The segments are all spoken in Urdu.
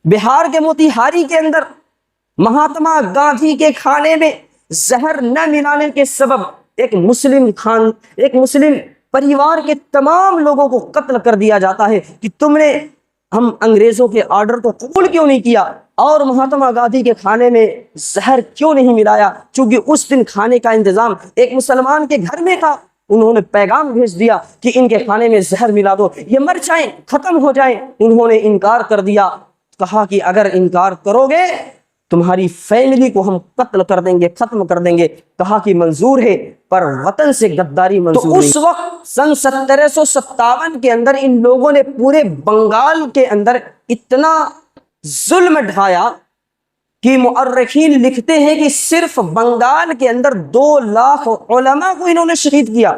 بہار کے موتیہاری کے اندر مہاتما گاندھی کے کھانے میں زہر نہ ملانے کے سبب ایک مسلم پریوار کے تمام لوگوں کو قتل کر دیا جاتا ہے کہ تم نے ہم انگریزوں کے آرڈر کو قبول کیوں نہیں کیا اور مہاتما گاندھی کے کھانے میں زہر کیوں نہیں ملایا، چونکہ اس دن کھانے کا انتظام ایک مسلمان کے گھر میں تھا، انہوں نے پیغام بھیج دیا کہ ان کے کھانے میں زہر ملا دو، یہ مر جائیں، ختم ہو جائیں۔ انہوں نے انکار کر دیا، کہا کہ اگر انکار کرو گے تمہاری فیملی کو ہم قتل کر دیں گے، ختم کر دیں گے۔ کہا کہ منظور ہے پر وطن سے غداری منظور نہیں۔ تو اس وقت سن 1757 کے اندر ان لوگوں نے پورے بنگال کے اندر اتنا ظلم ڈھایا کہ مؤرخین لکھتے ہیں کہ صرف بنگال کے اندر 2 لاکھ علماء کو انہوں نے شہید کیا۔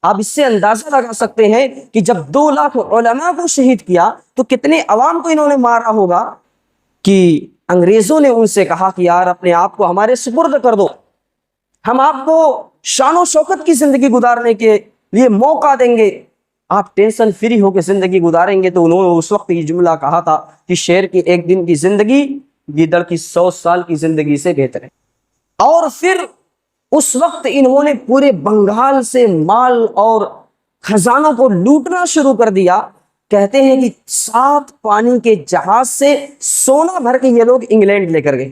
آپ اس سے اندازہ لگا سکتے ہیں کہ جب 2 لاکھ علماء کو شہید کیا تو کتنے عوام کو انہوں نے مارا ہوگا۔ کہ انگریزوں نے ان سے کہا کہ یار اپنے آپ کو ہمارے سپرد کر دو، ہم آپ کو شان و شوکت کی زندگی گزارنے کے لیے موقع دیں گے، آپ ٹینشن فری ہو کے زندگی گزاریں گے۔ تو انہوں نے اس وقت یہ جملہ کہا تھا کہ شیر کی 1 دن کی زندگی گیدڑ کی 100 سال کی زندگی سے بہتر ہے۔ اور پھر اس وقت انہوں نے پورے بنگال سے مال اور خزانوں کو لوٹنا شروع کر دیا۔ کہتے ہیں کہ 7 پانی کے جہاز سے سونا بھر کے یہ لوگ انگلینڈ لے کر گئے۔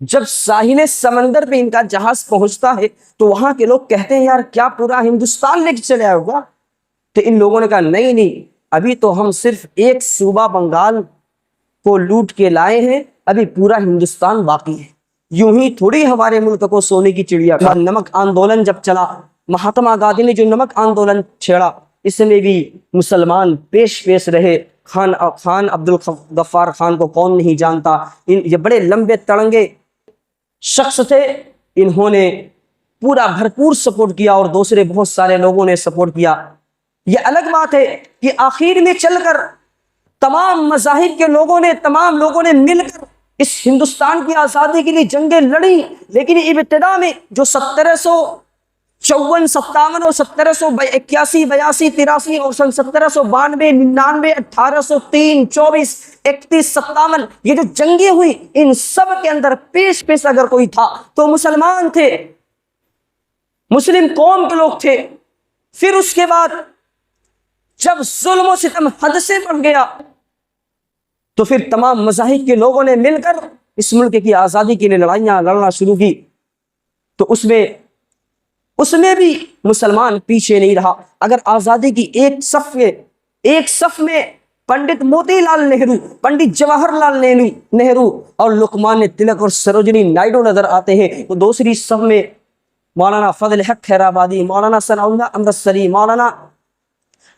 جب ساحل سمندر پہ ان کا جہاز پہنچتا ہے تو وہاں کے لوگ کہتے ہیں یار کیا پورا ہندوستان لے کے چلے آئے ہوگا؟ تو ان لوگوں نے کہا نہیں، ابھی تو ہم صرف ایک صوبہ بنگال کو لوٹ کے لائے ہیں، ابھی پورا ہندوستان باقی ہے۔ یوں ہی تھوڑی ہمارے ملک کو سونے کی چڑیا کھا۔ نمک آندولن جب چلا، مہاتما گاندھی نے جو نمک آندولن چھیڑا، اس میں بھی مسلمان پیش رہے۔ خان عبد الغفار خان کو کون نہیں جانتا، یہ بڑے لمبے تڑنگے شخص تھے، انہوں نے پورا بھرپور سپورٹ کیا اور دوسرے بہت سارے لوگوں نے سپورٹ کیا۔ یہ الگ بات ہے کہ آخر میں چل کر تمام مذاہب کے تمام لوگوں نے مل کر اس ہندوستان کی آزادی کے لیے جنگیں لڑی، لیکن ابتدا میں جو 1754 57 اور 1781 82 83 اور سن 1792 99 1803 24 31 57 یہ جو جنگیں ہوئی، ان سب کے اندر پیش اگر کوئی تھا تو مسلمان تھے، مسلم قوم کے لوگ تھے۔ پھر اس کے بعد جب ظلم و ستم حد سے بڑھ گیا تو پھر تمام مذاہب کے لوگوں نے مل کر اس ملک کی آزادی کے لیے لڑائیاں لڑنا شروع کی۔ تو اس میں بھی مسلمان پیچھے نہیں رہا۔ اگر آزادی کی ایک صف میں پنڈت موتی لال نہرو، پنڈت جواہر لال نہرو اور لقمان تلک اور سروجنی نائیڈو نظر آتے ہیں، تو دوسری صف میں مولانا فضل حق خیرآبادی، مولانا ثناء اللہ امرتسری، مولانا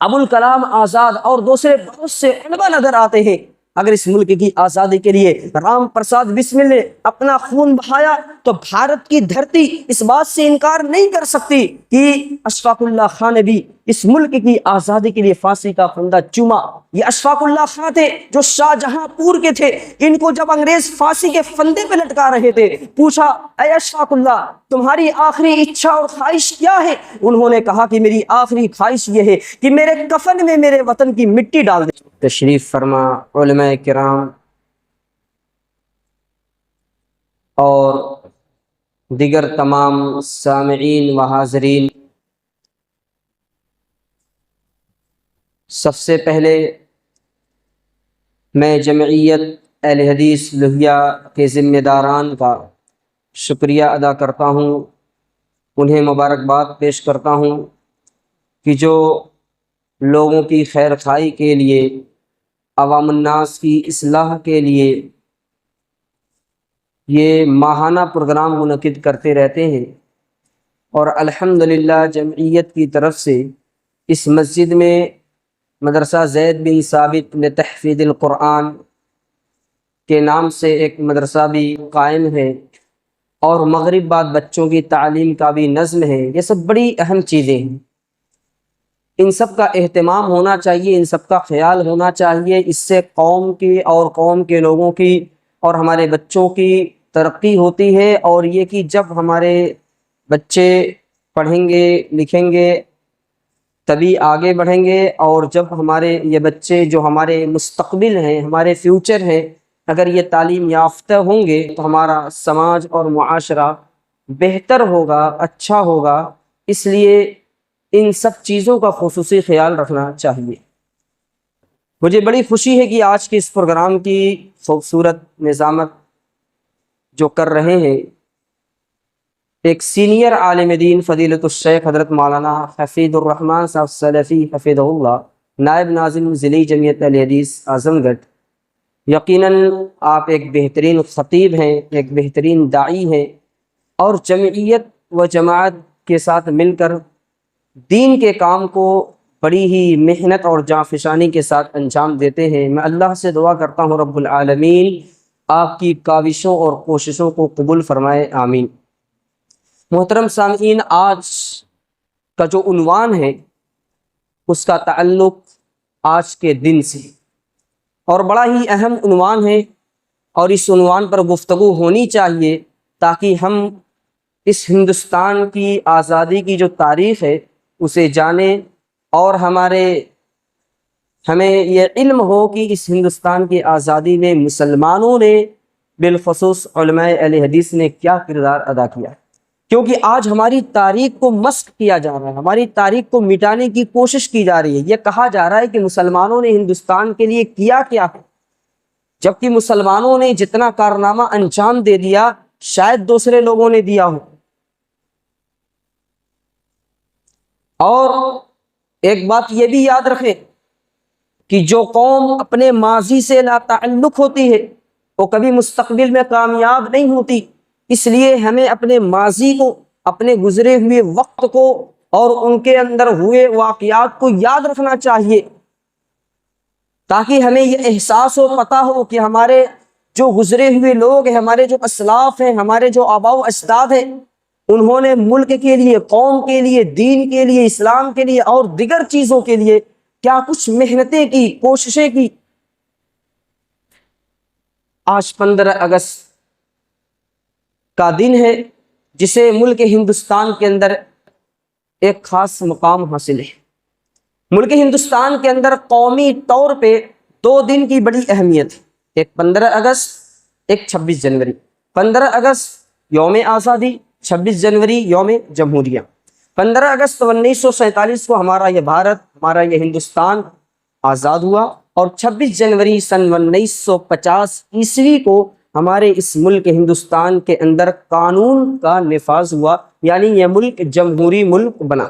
ابوالکلام آزاد اور دوسرے بہت سے علماء نظر آتے ہیں۔ اگر اس ملک کی آزادی کے لیے رام پرساد بسمل نے اپنا خون بہایا تو بھارت کی دھرتی اس بات سے انکار نہیں کر سکتی کہ اشفاق اللہ خان نے بھی اس ملک کی آزادی کے لیے پھانسی کا پھندا چوما۔ یہ اشفاق اللہ خان تھے جو شاہ جہاں پور کے تھے، ان کو جب انگریز پھانسی کے پھندے پہ لٹکا رہے تھے، پوچھا اے اشفاق اللہ تمہاری آخری اچھا اور خواہش کیا ہے؟ انہوں نے کہا کہ میری آخری خواہش یہ ہے کہ میرے کفن میں میرے وطن کی مٹی ڈال دیں۔ تشریف فرما علماء کرام اور دیگر تمام سامعین و حاضرین، سب سے پہلے میں جمعیت اہل حدیث لوہیا کے ذمہ داران کا شکریہ ادا کرتا ہوں، انہیں مبارکباد پیش کرتا ہوں کہ جو لوگوں کی خیر خواہی کے لیے، عوام الناس کی اصلاح کے لیے یہ ماہانہ پروگرام منعقد کرتے رہتے ہیں۔ اور الحمدللہ جمعیت کی طرف سے اس مسجد میں مدرسہ زید بن ثابت لتحفیظ القرآن کے نام سے ایک مدرسہ بھی قائم ہے، اور مغرب بعد بچوں کی تعلیم کا بھی نظم ہے۔ یہ سب بڑی اہم چیزیں ہیں، ان سب کا اہتمام ہونا چاہیے، ان سب کا خیال ہونا چاہیے۔ اس سے قوم کی اور قوم کے لوگوں کی اور ہمارے بچوں کی ترقی ہوتی ہے، اور یہ کہ جب ہمارے بچے پڑھیں گے لکھیں گے تبھی آگے بڑھیں گے، اور جب ہمارے یہ بچے جو ہمارے مستقبل ہیں، ہمارے فیوچر ہیں، اگر یہ تعلیم یافتہ ہوں گے تو ہمارا سماج اور معاشرہ بہتر ہوگا، اچھا ہوگا۔ اس لیے ان سب چیزوں کا خصوصی خیال رکھنا چاہیے۔ مجھے بڑی خوشی ہے کہ آج کے اس پروگرام کی خوبصورت نظامت جو کر رہے ہیں ایک سینئر عالم دین فضیلت الشیخ حضرت مولانا حفیظ الرحمن صاحب سلفی حفظہ اللہ، نائب ناظم ضلعی جمعیت اہل حدیث اعظم گڑھ۔ یقیناً آپ ایک بہترین خطیب ہیں، ایک بہترین داعی ہیں، اور جمعیت و جماعت کے ساتھ مل کر دین کے کام کو بڑی ہی محنت اور جانفشانی کے ساتھ انجام دیتے ہیں۔ میں اللہ سے دعا کرتا ہوں رب العالمین آپ کی کاوشوں اور کوششوں کو قبول فرمائے، آمین۔ محترم سامعین، آج کا جو عنوان ہے اس کا تعلق آج کے دن سے، اور بڑا ہی اہم عنوان ہے، اور اس عنوان پر گفتگو ہونی چاہیے تاکہ ہم اس ہندوستان کی آزادی کی جو تاریخ ہے اسے جانیں، اور ہمیں یہ علم ہو کہ اس ہندوستان کی آزادی میں مسلمانوں نے بالخصوص علماء اہل حدیث نے کیا کردار ادا کیا، کیونکہ آج ہماری تاریخ کو مسخ کیا جا رہا ہے، ہماری تاریخ کو مٹانے کی کوشش کی جا رہی ہے۔ یہ کہا جا رہا ہے کہ مسلمانوں نے ہندوستان کے لیے کیا ہے، جبکہ مسلمانوں نے جتنا کارنامہ انجام دے دیا شاید دوسرے لوگوں نے دیا ہو۔ اور ایک بات یہ بھی یاد رکھیں کہ جو قوم اپنے ماضی سے لا تعلق ہوتی ہے وہ کبھی مستقبل میں کامیاب نہیں ہوتی۔ اس لیے ہمیں اپنے ماضی کو، اپنے گزرے ہوئے وقت کو اور ان کے اندر ہوئے واقعات کو یاد رکھنا چاہیے، تاکہ ہمیں یہ احساس ہو، پتہ ہو کہ ہمارے جو گزرے ہوئے لوگ ہیں، ہمارے جو اسلاف ہیں، ہمارے جو آباء و اجداد ہیں، انہوں نے ملک کے لیے، قوم کے لیے، دین کے لیے، اسلام کے لیے اور دیگر چیزوں کے لیے کیا کچھ محنتیں کی، کوششیں کی۔ آج 15 اگست کا دن ہے جسے ملک ہندوستان کے اندر ایک خاص مقام حاصل ہے۔ ملک ہندوستان کے اندر قومی طور پہ 2 دن کی بڑی اہمیت ہے، ایک 15 اگست، ایک 26 جنوری۔ 15 اگست یوم آزادی، 26 جنوری یوم جمہوریہ۔ 15 اگست 1947 کو ہمارا یہ بھارت، ہمارا یہ ہندوستان آزاد ہوا، اور 26 جنوری سن 1950 عیسوی کو ہمارے اس ملک ہندوستان کے اندر قانون کا نفاذ ہوا، یعنی یہ ملک جمہوری ملک بنا۔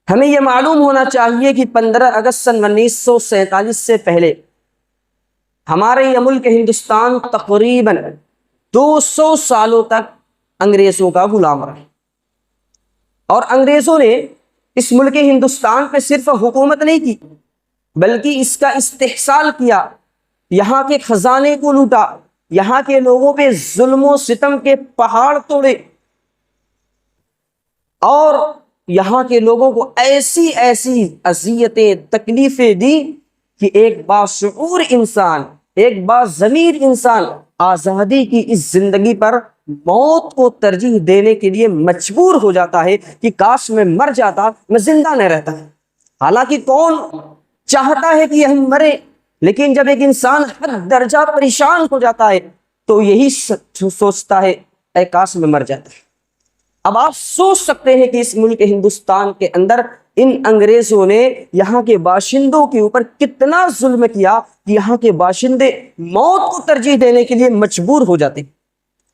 ہمیں یہ معلوم ہونا چاہیے کہ 15 اگست سن 1947 سے پہلے ہمارے یہ ملک ہندوستان تقریباً 200 سالوں تک انگریزوں کا غلام رہا، اور انگریزوں نے اس ملک ہندوستان پہ صرف حکومت نہیں کی بلکہ اس کا استحصال کیا، یہاں کے خزانے کو لوٹا، یہاں کے لوگوں پہ ظلم و ستم کے پہاڑ توڑے، اور یہاں کے لوگوں کو ایسی اذیتیں، تکلیفیں دی کہ ایک باشعور انسان، ایک باضمیر انسان آزادی کی اس زندگی پر موت کو ترجیح دینے کے لیے مجبور ہو جاتا ہے کہ کاش میں مر جاتا، میں زندہ نہ رہتا۔ حالانکہ کون چاہتا ہے کہ ہم مرے، لیکن جب ایک انسان حد درجہ پریشان ہو جاتا ہے تو یہی سوچتا ہے اے کاش میں مر جاتا۔ اب آپ سوچ سکتے ہیں کہ اس ملک ہندوستان کے اندر ان انگریزوں نے یہاں کے باشندوں کے اوپر کتنا ظلم کیا کہ یہاں کے باشندے موت کو ترجیح دینے کے لیے مجبور ہو جاتے۔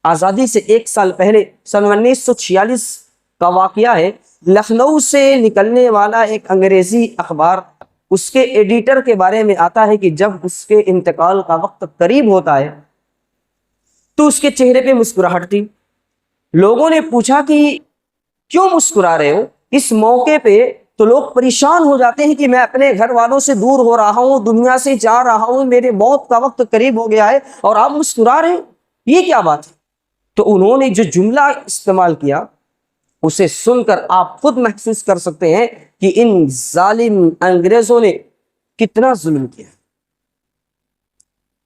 آزادی سے 1 سال پہلے سن 1946 کا واقعہ ہے۔ لکھنؤ سے نکلنے والا ایک انگریزی اخبار، اس کے ایڈیٹر کے بارے میں آتا ہے کہ جب اس کے انتقال کا وقت قریب ہوتا ہے تو اس کے چہرے پہ مسکراہٹ تھی۔ لوگوں نے پوچھا کہ کیوں مسکرا رہے ہو؟ اس موقع پہ تو لوگ پریشان ہو جاتے ہیں کہ میں اپنے گھر والوں سے دور ہو رہا ہوں، دنیا سے جا رہا ہوں، میرے موت کا وقت قریب ہو گیا ہے اور آپ مسکرا رہے ہیں، یہ کیا بات ہے؟ تو انہوں نے جو جملہ استعمال کیا اسے سن کر آپ خود محسوس کر سکتے ہیں کہ ان ظالم انگریزوں نے کتنا ظلم کیا۔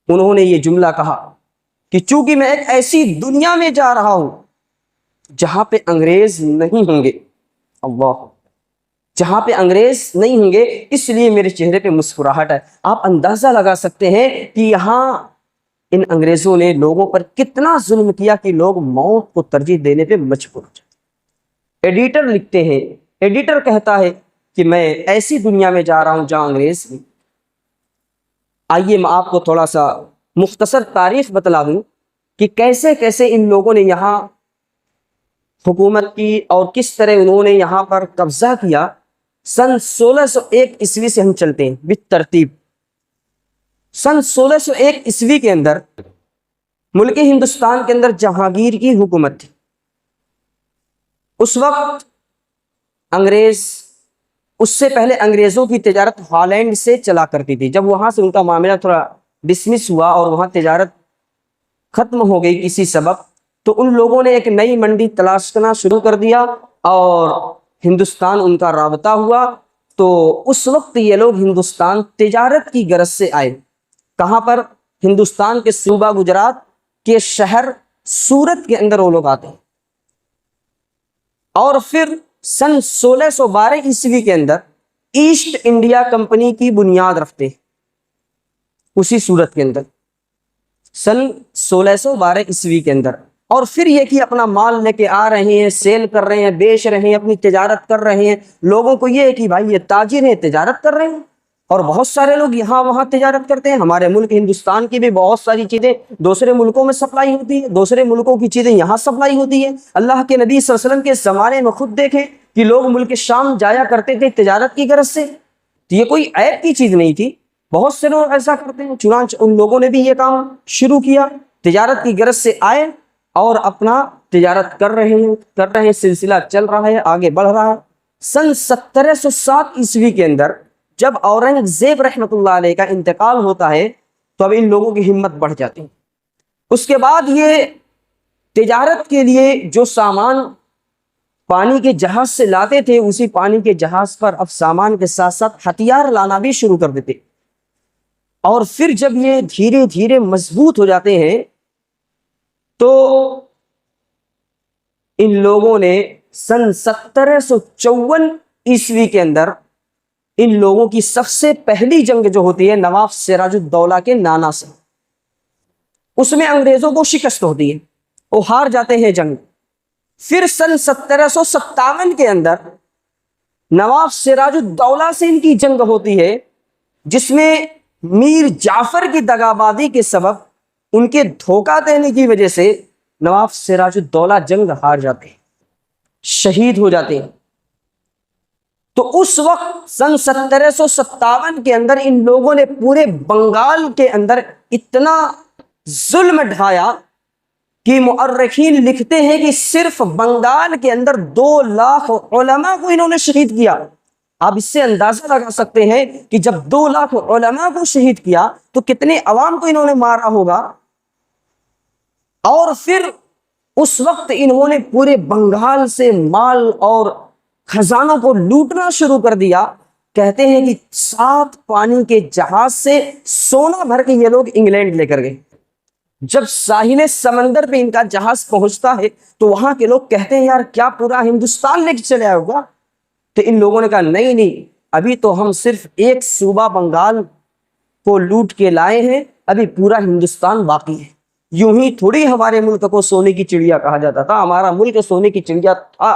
انہوں نے یہ جملہ کہا کہ چونکہ میں ایک ایسی دنیا میں جا رہا ہوں جہاں پہ انگریز نہیں ہوں گے۔ اللہ، جہاں پہ انگریز نہیں ہوں گے اس لیے میرے چہرے پہ مسکراہٹ ہے۔ آپ اندازہ لگا سکتے ہیں کہ یہاں ان انگریزوں نے لوگوں پر کتنا ظلم کیا کہ لوگ موت کو ترجیح دینے پہ مجبور ہو جاتے۔ ایڈیٹر لکھتے ہیں، ایڈیٹر کہتا ہے کہ میں ایسی دنیا میں جا رہا ہوں جہاں انگریز بھی۔ آئیے میں آپ کو تھوڑا سا مختصر تاریخ بتلا دوں کہ کیسے کیسے ان لوگوں نے یہاں حکومت کی اور کس طرح انہوں نے یہاں پر قبضہ کیا۔ سن 1601 عیسوی سے ہم چلتے ہیں بالترتیب۔ سن 1601 عیسوی کے اندر ملک ہندوستان کے اندر جہانگیر کی حکومت تھی۔ اس وقت انگریز، اس سے پہلے انگریزوں کی تجارت ہالینڈ سے چلا کرتی تھی۔ جب وہاں سے ان کا معاملہ تھوڑا ڈسمس ہوا اور وہاں تجارت ختم ہو گئی کسی سبب، تو ان لوگوں نے ایک نئی منڈی تلاش کرنا شروع کر دیا اور ہندوستان ان کا رابطہ ہوا۔ تو اس وقت یہ لوگ ہندوستان تجارت کی غرض سے آئے۔ کہاں پر؟ ہندوستان کے صوبہ گجرات کے شہر سورت کے اندر وہ لوگ آتے ہیں، اور پھر سن 1612 عیسوی کے اندر ایسٹ انڈیا کمپنی کی بنیاد رکھتے ہیں اسی صورت کے اندر سن 1612 عیسوی کے اندر۔ اور پھر یہ کہ اپنا مال لے کے آ رہے ہیں، سیل کر رہے ہیں، بیچ رہے ہیں، اپنی تجارت کر رہے ہیں۔ لوگوں کو یہ ہے کہ بھائی یہ تاجر ہیں، تجارت کر رہے ہیں، اور بہت سارے لوگ یہاں وہاں تجارت کرتے ہیں۔ ہمارے ملک ہندوستان کی بھی بہت ساری چیزیں دوسرے ملکوں میں سپلائی ہوتی ہے، دوسرے ملکوں کی چیزیں یہاں سپلائی ہوتی ہے۔ اللہ کے نبی صلی اللہ علیہ وسلم کے زمانے میں خود دیکھیں کہ لوگ ملک شام جایا کرتے تھے تجارت کی غرض سے، تو یہ کوئی عیب کی چیز نہیں تھی، بہت سے لوگ ایسا کرتے ہیں۔ چنانچہ ان لوگوں نے بھی یہ کام شروع کیا، تجارت کی غرض سے آئے اور اپنا تجارت کر رہے ہیں، سلسلہ چل رہا ہے، آگے بڑھ رہا ہے۔ سن 1707 عیسوی کے اندر جب اورنگزیب رحمۃ اللہ علیہ کا انتقال ہوتا ہے تو اب ان لوگوں کی ہمت بڑھ جاتی ہے۔ اس کے بعد یہ تجارت کے لیے جو سامان پانی کے جہاز سے لاتے تھے، اسی پانی کے جہاز پر اب سامان کے ساتھ ساتھ ہتھیار لانا بھی شروع کر دیتے۔ اور پھر جب یہ دھیرے دھیرے مضبوط ہو جاتے ہیں تو ان لوگوں نے سن 1754 عیسوی کے اندر ان لوگوں کی سب سے پہلی جنگ جو ہوتی ہے نواب سراج الدولہ کے نانا سے، اس میں انگریزوں کو شکست ہوتی ہے، وہ ہار جاتے ہیں جنگ۔ پھر سن 1757 کے اندر نواب سراج الدولہ سے ان کی جنگ ہوتی ہے، جس میں میر جعفر کی دغابازی کے سبب، ان کے دھوکہ دینے کی وجہ سے نواب سراج الدولہ جنگ ہار جاتے ہیں، شہید ہو جاتے ہیں۔ تو اس وقت سن 1757 کے اندر ان لوگوں نے پورے بنگال کے اندر اتنا ظلم ڈھایا کہ مؤرخین لکھتے ہیں کہ صرف بنگال کے اندر 2 لاکھ علماء کو انہوں نے شہید کیا۔ آپ اس سے اندازہ لگا سکتے ہیں کہ جب 2 لاکھ علماء کو شہید کیا تو کتنے عوام کو انہوں نے مارا ہوگا۔ اور پھر اس وقت انہوں نے پورے بنگال سے مال اور خزانوں کو لوٹنا شروع کر دیا۔ کہتے ہیں کہ 7 پانی کے جہاز سے سونا بھر کے یہ لوگ انگلینڈ لے کر گئے۔ جب ساحل سمندر پہ ان کا جہاز پہنچتا ہے تو وہاں کے لوگ کہتے ہیں یار کیا پورا ہندوستان لے کے چلے آئے ہوگا؟ تو ان لوگوں نے کہا نہیں، ابھی تو ہم صرف ایک صوبہ بنگال کو لوٹ کے لائے ہیں، ابھی پورا ہندوستان باقی ہے۔ یوں ہی تھوڑی ہمارے ملک کو سونے کی چڑیا کہا جاتا تھا، ہمارا ملک سونے کی چڑیا تھا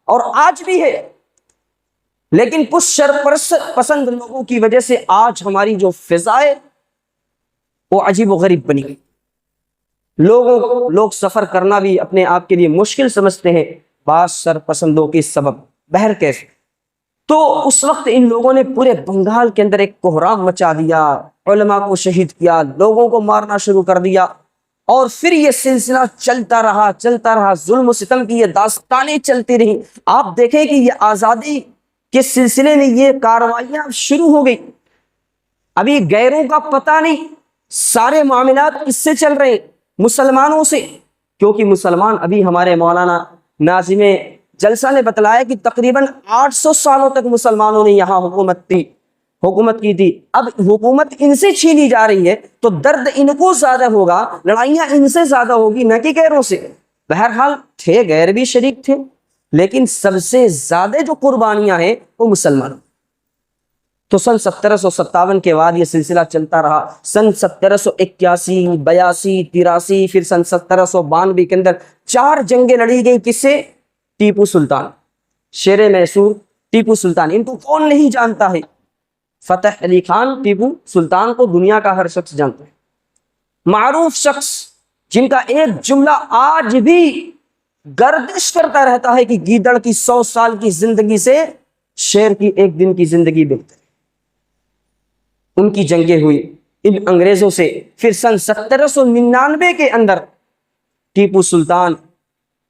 اور آج بھی ہے، لیکن کچھ شرپرست پسند لوگوں کی وجہ سے آج ہماری جو فضا ہے وہ عجیب و غریب بنی گئی۔ لوگ سفر کرنا بھی اپنے آپ کے لیے مشکل سمجھتے ہیں بعض شرپسندوں کے سبب۔ بہرکیف تو اس وقت ان لوگوں نے پورے بنگال کے اندر ایک کوہرام مچا دیا، علماء کو شہید کیا، لوگوں کو مارنا شروع کر دیا، اور پھر یہ سلسلہ چلتا رہا، ظلم و ستم کی یہ داستانیں چلتی رہیں۔ آپ دیکھیں کہ یہ آزادی کے سلسلے میں یہ کارروائیاں شروع ہو گئی، ابھی غیروں کا پتہ نہیں، سارے معاملات کس سے چل رہے ہیں؟ مسلمانوں سے، کیونکہ مسلمان ابھی ہمارے مولانا ناظم جلسہ نے بتلایا کہ تقریباً 800 سالوں تک مسلمانوں نے یہاں حکومت کی تھی۔ اب حکومت ان سے چھینی جا رہی ہے تو درد ان کو زیادہ ہوگا، لڑائیاں ان سے زیادہ ہوگی نہ کہ غیروں سے۔ بہرحال تھے غیر بھی شریک تھے، لیکن سب سے زیادہ جو قربانیاں ہیں وہ مسلمانوں. تو سن 1757 کے بعد یہ سلسلہ چلتا رہا. سن 1781، 82، 83، پھر سن 1792 کے اندر 4 جنگیں لڑی گئی. کس سے؟ ٹیپو سلطان، شیر میسور ٹیپو سلطان. ان کو کون نہیں جانتا ہے؟ فتح علی خان ٹیپو سلطان کو دنیا کا ہر شخص جانتا ہے. معروف شخص جن کا ایک جملہ آج بھی گردش کرتا رہتا ہے کہ گیدڑ کی 100 سال کی زندگی سے شیر کی ایک دن کی زندگی بہتر ہے. ان کی جنگیں ہوئی ان انگریزوں سے. پھر سن 1799 کے اندر ٹیپو سلطان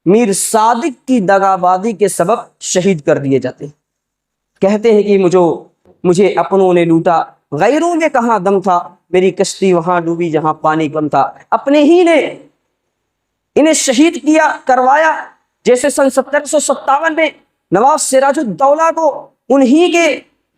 میر صادق کی دغابازی کے سبب شہید کر دیے جاتے ہیں. کہتے ہیں کہ مجھے اپنوں نے لوٹا، غیروں میں کہاں دم تھا، میری کشتی وہاں ڈوبی جہاں پانی کم تھا. اپنے ہی نے انہیں شہید کیا، کروایا. جیسے سن 1757 میں نواب سراج الدولہ کو انہی کے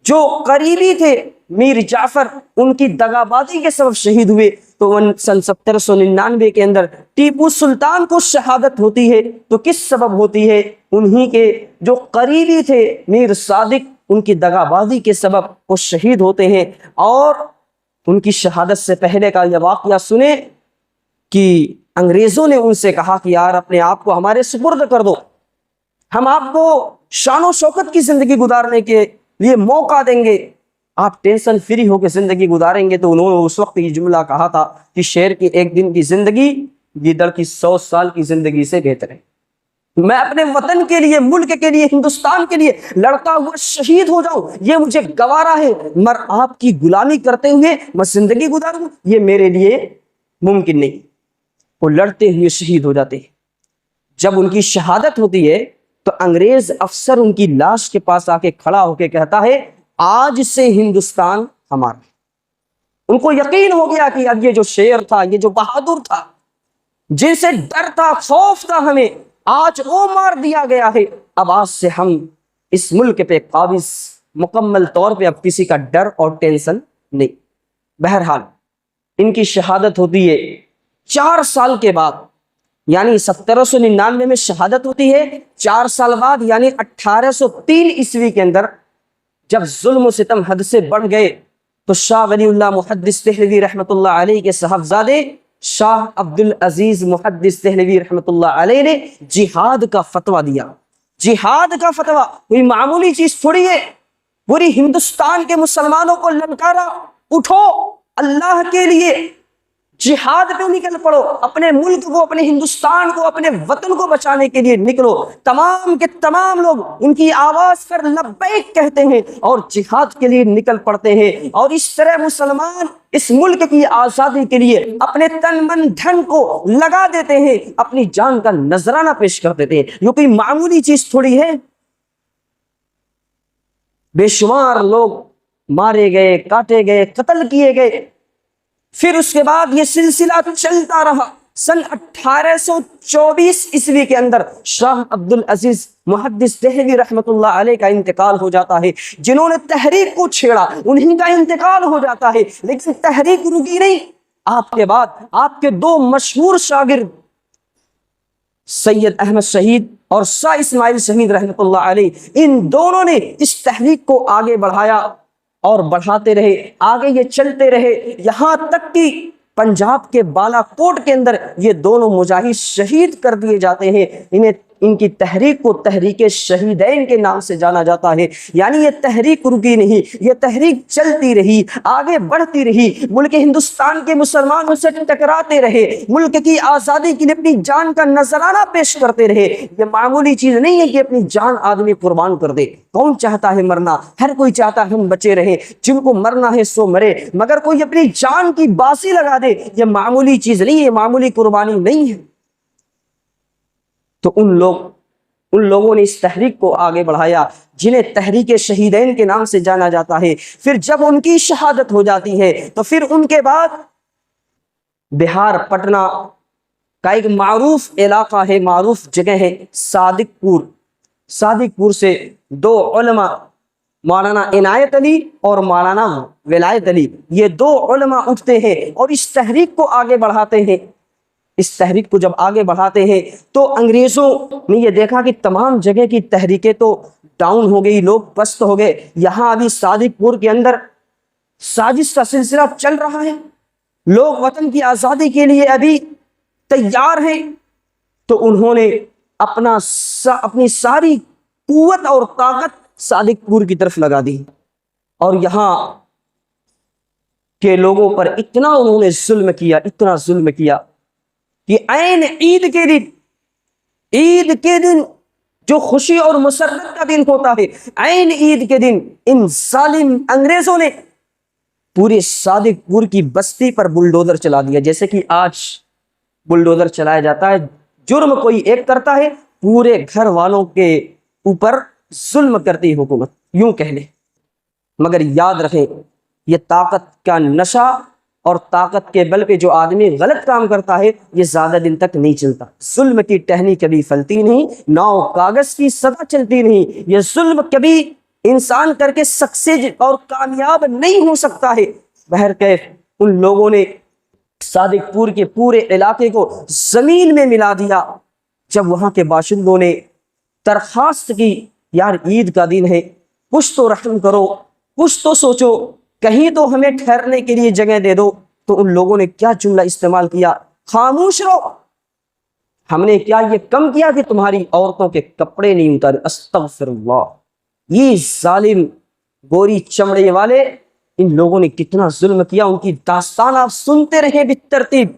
جو قریبی تھے میر جعفر ان کی دغابازی کے سبب شہید ہوئے. تو سن 1799 کے اندر ٹیپو سلطان کو شہادت ہوتی ہے تو کس سبب ہوتی ہے؟ انہی کے جو قریبی تھے میر صادق، ان کی دغابازی کے سبب وہ شہید ہوتے ہیں. اور ان کی شہادت سے پہلے کا یہ واقعہ سنیں کہ انگریزوں نے ان سے کہا کہ یار اپنے آپ کو ہمارے سپرد کر دو، ہم آپ کو شان و شوکت کی زندگی گزارنے کے لیے موقع دیں گے، آپ ٹینشن فری ہو کے زندگی گزاریں گے. تو انہوں نے اس وقت یہ جملہ کہا تھا کہ شیر کی ایک دن کی زندگی گیدڑ کی 100 سال کی زندگی سے بہتر ہے. میں اپنے وطن کے لیے، ملک کے لیے، ہندوستان کے لیے لڑتا ہوا شہید ہو جاؤں یہ مجھے گوارا ہے، مگر آپ کی غلامی کرتے ہوئے میں زندگی گزاروں یہ میرے لیے ممکن نہیں. وہ لڑتے ہوئے شہید ہو جاتے ہیں. جب ان کی شہادت ہوتی ہے تو انگریز افسر ان کی لاش کے پاس آ کے کھڑا ہو کے کہتا ہے آج سے ہندوستان ہمارا. ان کو یقین ہو گیا کہ اب یہ جو شیر تھا، یہ جو بہادر تھا، جن سے ڈر تھا، خوف تھا ہمیں، آج وہ مار دیا گیا ہے. اب آج سے ہم اس ملک پہ قابض مکمل طور پہ، اب کسی کا ڈر اور ٹینشن نہیں. بہرحال ان کی شہادت ہوتی ہے 4 سال کے بعد، یعنی 1799 میں شہادت ہوتی ہے. 4 سال بعد یعنی 1803 عیسوی کے اندر جب ظلم و ستم حد سے بڑھ گئے تو شاہ ولی اللہ محدث دہلوی رحمۃ اللہ علیہ کے صاحبزادے شاہ عبد العزیز محدث دہلوی رحمۃ اللہ علیہ نے جہاد کا فتویٰ دیا. جہاد کا فتویٰ کوئی معمولی چیز تھوڑی ہے. پوری ہندوستان کے مسلمانوں کو للکارا، اٹھو اللہ کے لیے جہاد پہ نکل پڑو، اپنے ملک کو، اپنے ہندوستان کو، اپنے وطن کو بچانے کے لیے نکلو. تمام کے تمام لوگ ان کی آواز پر لبیک کہتے ہیں اور جہاد کے لیے نکل پڑتے ہیں. اور اس طرح مسلمان اس ملک کی آزادی کے لیے اپنے تن من دھن کو لگا دیتے ہیں، اپنی جان کا نذرانہ پیش کر دیتے ہیں. یہ کوئی معمولی چیز تھوڑی ہے. بے شمار لوگ مارے گئے، کاٹے گئے، قتل کیے گئے. پھر اس کے بعد یہ سلسلہ چلتا رہا. سن 1824 عیسوی کے اندر شاہ عبد العزیز محدث دہلوی رحمۃ اللہ علیہ کا انتقال ہو جاتا ہے. جنہوں نے تحریک کو چھیڑا انہی کا انتقال ہو جاتا ہے. لیکن تحریک رکی نہیں. آپ کے بعد آپ کے 2 مشہور شاگرد سید احمد شہید اور شاہ اسماعیل شہید رحمۃ اللہ علیہ، ان دونوں نے اس تحریک کو آگے بڑھایا اور بڑھاتے رہے. آگے یہ چلتے رہے یہاں تک کہ پنجاب کے بالا کوٹ کے اندر یہ دونوں مجاہد شہید کر دیے جاتے ہیں. ان کی تحریک کو تحریک شہیدین کے نام سے جانا جاتا ہے. یعنی یہ تحریک رکی نہیں، یہ تحریک چلتی رہی، آگے بڑھتی رہی، ملک ہندوستان کے مسلمانوں سے ٹکراتے رہے، ملک کی آزادی کے لیے اپنی جان کا نذرانہ پیش کرتے رہے. یہ معمولی چیز نہیں ہے کہ اپنی جان آدمی قربان کر دے. کون چاہتا ہے مرنا؟ ہر کوئی چاہتا ہے ہم بچے رہے. جن کو مرنا ہے سو مرے، مگر کوئی اپنی جان کی باسی لگا دے یہ معمولی چیز نہیں ہے، معمولی قربانی نہیں ہے. تو ان لوگوں نے اس تحریک کو آگے بڑھایا جنہیں تحریک شہیدین کے نام سے جانا جاتا ہے. پھر جب ان کی شہادت ہو جاتی ہے تو پھر ان کے بعد بہار پٹنہ کا ایک معروف علاقہ ہے، معروف جگہ ہے صادق پور. صادق پور سے 2 علماء مولانا عنایت علی اور مولانا ولایت علی، یہ 2 علماء اٹھتے ہیں اور اس تحریک کو آگے بڑھاتے ہیں. اس تحریک کو جب آگے بڑھاتے ہیں تو انگریزوں نے یہ دیکھا کہ تمام جگہ کی تحریکیں تو ڈاؤن ہو گئی، لوگ پست ہو گئے، یہاں ابھی صادق پور کے اندر سازش کا سلسلہ چل رہا ہے، لوگ وطن کی آزادی کے لیے ابھی تیار ہیں۔ تو انہوں نے اپنی ساری قوت اور طاقت صادق پور کی طرف لگا دی، اور یہاں کے لوگوں پر اتنا انہوں نے ظلم کیا، اتنا ظلم کیا کہ عین عید کے دن جو خوشی اور مسرت کا دن ہوتا ہے، عین عید کے دن ان ظالم انگریزوں نے پورے صادق پور کی بستی پر بلڈوزر چلا دیا، جیسے کہ آج بلڈوزر چلایا جاتا ہے۔ جرم کوئی ایک کرتا ہے، پورے گھر والوں کے اوپر ظلم کرتی حکومت، یوں کہہ لیں۔ مگر یاد رکھیں، یہ طاقت کا نشہ اور طاقت کے بل پہ جو آدمی غلط کام کرتا ہے یہ زیادہ دن تک نہیں چلتا۔ ظلم کی ٹہنی کبھی پھلتی نہیں، ناؤ کاغذ کی سزا چلتی نہیں۔ یہ ظلم کبھی انسان کر کے سکسیز اور کامیاب نہیں ہو سکتا ہے۔ بہرکیف ان لوگوں نے صادق پور کے پورے علاقے کو زمین میں ملا دیا۔ جب وہاں کے باشندوں نے درخواست کی، یار عید کا دن ہے، کچھ تو رحم کرو، کچھ تو سوچو، کہیں تو ہمیں ٹھہرنے کے لیے جگہ دے دو، تو ان لوگوں نے کیا جملہ استعمال کیا؟ خاموش رہو، ہم نے کیا یہ کم کیا کہ تمہاری عورتوں کے کپڑے نہیں اتارے؟ استغفر اللہ۔ یہ ظالم گوری چمڑے والے، ان لوگوں نے کتنا ظلم کیا، ان کی داستان آپ سنتے رہے بالترتیب۔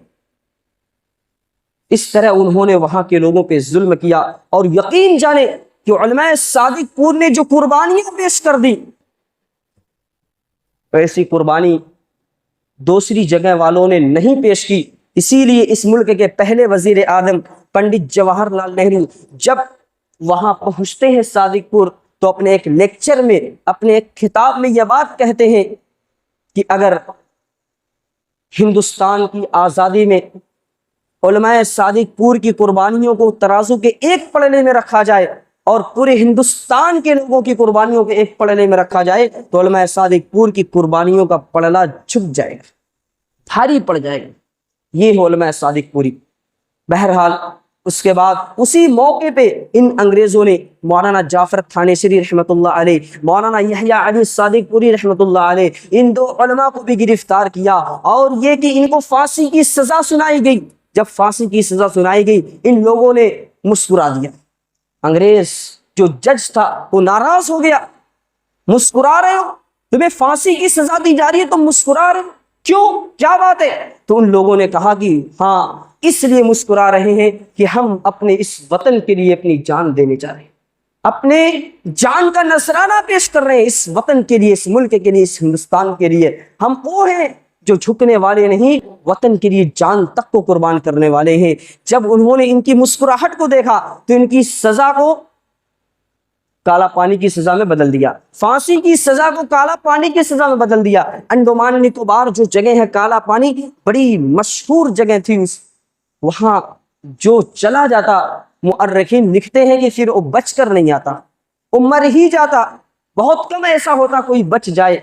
اس طرح انہوں نے وہاں کے لوگوں پہ ظلم کیا، اور یقین جانے کہ علماء صادق پور نے جو قربانیاں پیش کر دی، ایسی قربانی دوسری جگہ والوں نے نہیں پیش کی۔ اسی لیے اس ملک کے پہلے وزیر اعظم پنڈت جواہر لال نہرو جب وہاں پہنچتے ہیں صادق پور، تو اپنے ایک لیکچر میں، اپنے ایک خطاب میں یہ بات کہتے ہیں کہ اگر ہندوستان کی آزادی میں علماء صادق پور کی قربانیوں کو ترازو کے ایک پلڑے میں رکھا جائے اور پورے ہندوستان کے لوگوں کی قربانیوں کے ایک پلڑے میں رکھا جائے، تو علماء صادق پور کی قربانیوں کا پلڑا جھک جائے گا، بھاری پڑ جائے گا۔ یہ علماء صادق پوری۔ بہرحال اس کے بعد اسی موقع پہ ان انگریزوں نے مولانا جعفر تھانیسری رحمۃ اللہ علیہ، مولانا یحییٰ علی صادق پوری رحمۃ اللہ علیہ، ان دو علماء کو بھی گرفتار کیا، اور یہ کہ ان کو پھانسی کی سزا سنائی گئی۔ جب پھانسی کی سزا سنائی گئی، ان لوگوں نے مسکرا دیا۔ انگریز جو جج تھا وہ ناراض ہو گیا، مسکرا رہے ہو، تمہیں پھانسی کی سزا دی جا رہی ہے، تم مسکرا رہے ہو، کیوں، کیا بات ہے؟ تو ان لوگوں نے کہا کہ ہاں اس لیے مسکرا رہے ہیں کہ ہم اپنے اس وطن کے لیے اپنی جان دینے جا رہے ہیں، اپنے جان کا نذرانہ پیش کر رہے ہیں اس وطن کے لیے، اس ملک کے لیے، اس ہندوستان کے لیے۔ ہم وہ ہیں جو جھکنے والے نہیں، وطن کے لیے جان تک کو قربان کرنے والے ہیں۔ جب انہوں نے ان کی مسکراہٹ کو دیکھا تو ان کی سزا کو کالا پانی کی سزا میں بدل دیا، پھانسی کی سزا کو کالا پانی کی سزا میں بدل دیا۔ انڈمان نکوبار جو جگہ ہے کالا پانی، بڑی مشہور جگہ تھی، وہاں جو چلا جاتا، مؤرخین لکھتے ہیں کہ پھر وہ بچ کر نہیں آتا، وہ مر ہی جاتا، بہت کم ایسا ہوتا کوئی بچ جائے۔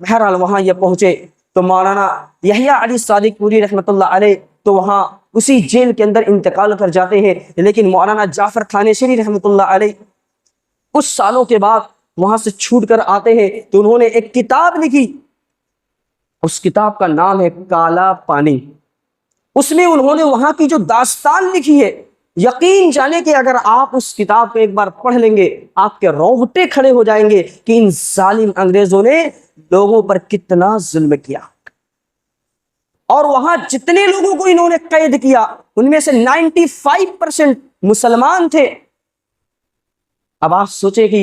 بہرحال وہاں یہ پہنچے تو مولانا یحییٰ علی صادق پوری رحمۃ اللہ علیہ تو وہاں اسی جیل کے اندر انتقال کر جاتے ہیں، لیکن مولانا جعفر تھانیسری رحمۃ اللہ علیہ کچھ سالوں کے بعد وہاں سے چھوٹ کر آتے ہیں، تو انہوں نے ایک کتاب لکھی، اس کتاب کا نام ہے کالا پانی۔ اس میں انہوں نے وہاں کی جو داستان لکھی ہے، یقین جانے کہ اگر آپ اس کتاب کو ایک بار پڑھ لیں گے آپ کے رونگٹے کھڑے ہو جائیں گے کہ ان ظالم انگریزوں نے لوگوں پر کتنا ظلم کیا، اور وہاں جتنے لوگوں کو انہوں نے قید کیا ان میں سے 95% مسلمان تھے۔ اب آپ سوچیں کہ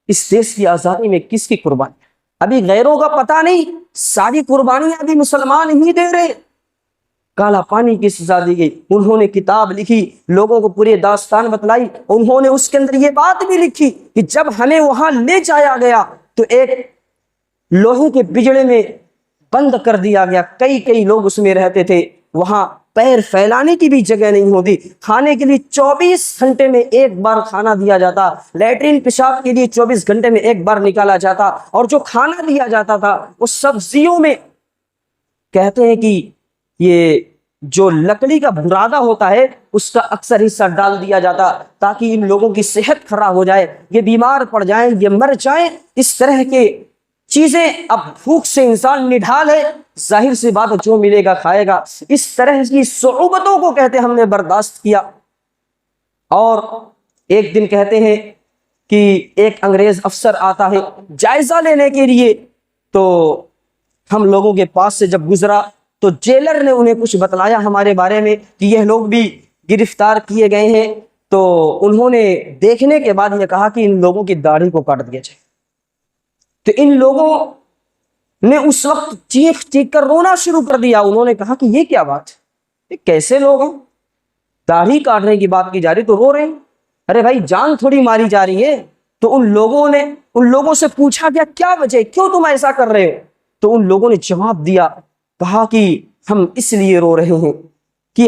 اس دیش کی آزادی میں کس کی قربانی؟ ابھی غیروں کا پتہ نہیں، ساری قربانیاں ابھی مسلمان ہی دے رہے۔ کالا پانی کی سزا دی گئی، انہوں نے کتاب لکھی، لوگوں کو پوری داستان بتلائی، انہوں نے اس کے اندر یہ بات بھی لکھی کہ جب ہمیں وہاں لے جایا گیا تو ایک لوہے کے بجڑے میں بند کر دیا گیا، کئی لوگ اس میں رہتے تھے، وہاں پیر پھیلانے کی بھی جگہ نہیں ہوتی، کھانے کے لیے 24 گھنٹے میں ایک بار کھانا دیا جاتا، لیٹرین پیشاب کے لیے 24 گھنٹے میں ایک بار نکالا جاتا، اور جو کھانا دیا جاتا تھا وہ سبزیوں میں، کہتے ہیں کہ یہ جو لکڑی کا برادہ ہوتا ہے اس کا اکثر حصہ ڈال دیا جاتا تاکہ ان لوگوں کی صحت خراب ہو جائے، یہ بیمار پڑ جائیں، یہ مر جائیں۔ اس طرح کے چیزیں، اب بھوک سے انسان نڈھال ہے، ظاہر سی بات جو ملے گا کھائے گا۔ اس طرح کی صعوبتوں کو کہتے ہم نے برداشت کیا۔ اور ایک دن کہتے ہیں کہ ایک انگریز افسر آتا ہے جائزہ لینے کے لیے، تو ہم لوگوں کے پاس سے جب گزرا تو جیلر نے انہیں کچھ بتلایا ہمارے بارے میں کہ یہ لوگ بھی گرفتار کیے گئے ہیں۔ تو انہوں نے دیکھنے کے بعد یہ کہا کہ ان لوگوں کی داڑھی کو کاٹ دیا جائے۔ تو ان لوگوں نے اس وقت چیخ چیخ کر رونا شروع کر دیا۔ انہوں نے کہا کہ یہ کیا بات ہے، یہ کیسے لوگ ہیں، داڑھی کاٹنے کی بات کی جا رہی تو رو رہے ہیں، ارے بھائی جان تھوڑی ماری جا رہی ہے۔ تو ان لوگوں سے پوچھا گیا کیا وجہ، کیوں تم ایسا کر رہے ہو؟ تو ان لوگوں نے جواب دیا، کہا کہ ہم اس لیے رو رہے ہیں کہ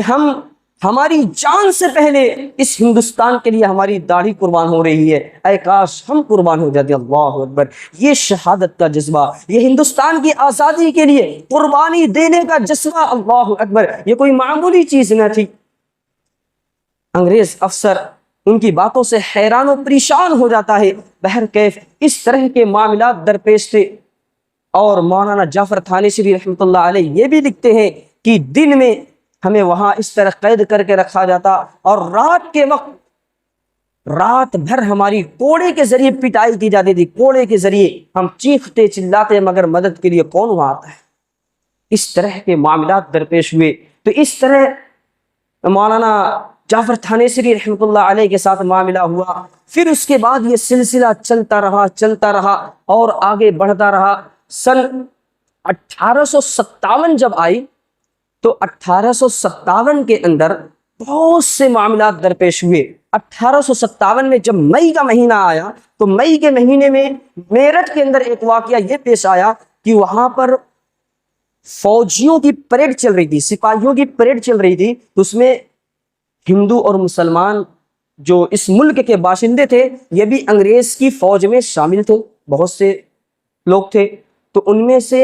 ہماری جان سے پہلے اس ہندوستان کے لیے ہماری داڑھی قربان ہو رہی ہے، اے کاش ہم قربان ہو جاتے۔ اللہ اکبر! یہ شہادت کا جذبہ، یہ ہندوستان کی آزادی کے لیے قربانی دینے کا جذبہ، اللہ اکبر! یہ کوئی معمولی چیز نہ تھی۔ انگریز افسر ان کی باتوں سے حیران و پریشان ہو جاتا ہے۔ بہرکیف اس طرح کے معاملات درپیش تھے۔ اور مولانا جعفر تھانیسری رحمۃ اللہ علیہ یہ بھی لکھتے ہیں کہ دن میں ہمیں وہاں اس طرح قید کر کے رکھا جاتا، اور رات کے وقت رات بھر ہماری کوڑے کے ذریعے پٹائی کی جاتی تھی۔ کوڑے کے ذریعے ہم چیختے چلاتے مگر مدد کے لیے کون وہاں آتا ہے۔ اس طرح کے معاملات درپیش ہوئے۔ تو اس طرح مولانا جعفر تھانیسری رحمۃ اللہ علیہ کے ساتھ معاملہ ہوا۔ پھر اس کے بعد یہ سلسلہ چلتا رہا اور آگے بڑھتا رہا۔ سن 1857 جب آئی تو 1857 کے اندر بہت سے معاملات درپیش ہوئے۔ 1857 میں جب مئی کا مہینہ آیا تو مئی کے مہینے میں میرٹھ کے اندر ایک واقعہ یہ پیش آیا کہ وہاں پر فوجیوں کی پریڈ چل رہی تھی، سپاہیوں کی پریڈ چل رہی تھی۔ تو اس میں ہندو اور مسلمان جو اس ملک کے باشندے تھے یہ بھی انگریز کی فوج میں شامل تھے، بہت سے لوگ تھے۔ تو ان میں سے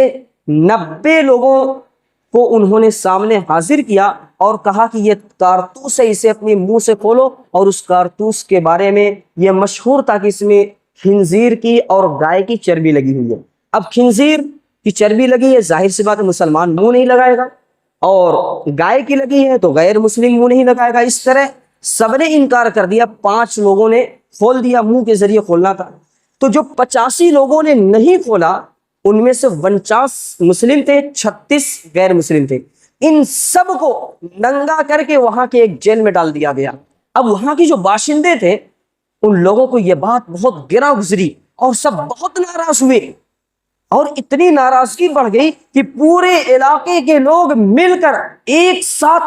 90 لوگوں کو انہوں نے سامنے حاضر کیا اور کہا کہ یہ کارتوس ہے، اسے اپنے منہ سے کھولو۔ اور اس کارتوس کے بارے میں یہ مشہور تھا کہ اس میں خنزیر کی اور گائے کی چربی لگی ہوئی ہے۔ اب خنزیر کی چربی لگی ہے، ظاہر سی بات ہے مسلمان منہ نہیں لگائے گا، اور گائے کی لگی ہے تو غیر مسلم منہ نہیں لگائے گا۔ اس طرح سب نے انکار کر دیا۔ 5 لوگوں نے کھول دیا، منہ کے ذریعے کھولنا تھا۔ تو جو 85 لوگوں نے نہیں کھولا ان میں سے 49 مسلم تھے، 36 غیر مسلم تھے۔ ان سب کو ننگا کر کے وہاں کے ایک جیل میں ڈال دیا گیا۔ اب وہاں کے جو باشندے تھے ان لوگوں کو یہ بات بہت گراں گزری اور سب بہت ناراض ہوئے، اور اتنی ناراضگی بڑھ گئی کہ پورے علاقے کے لوگ مل کر ایک ساتھ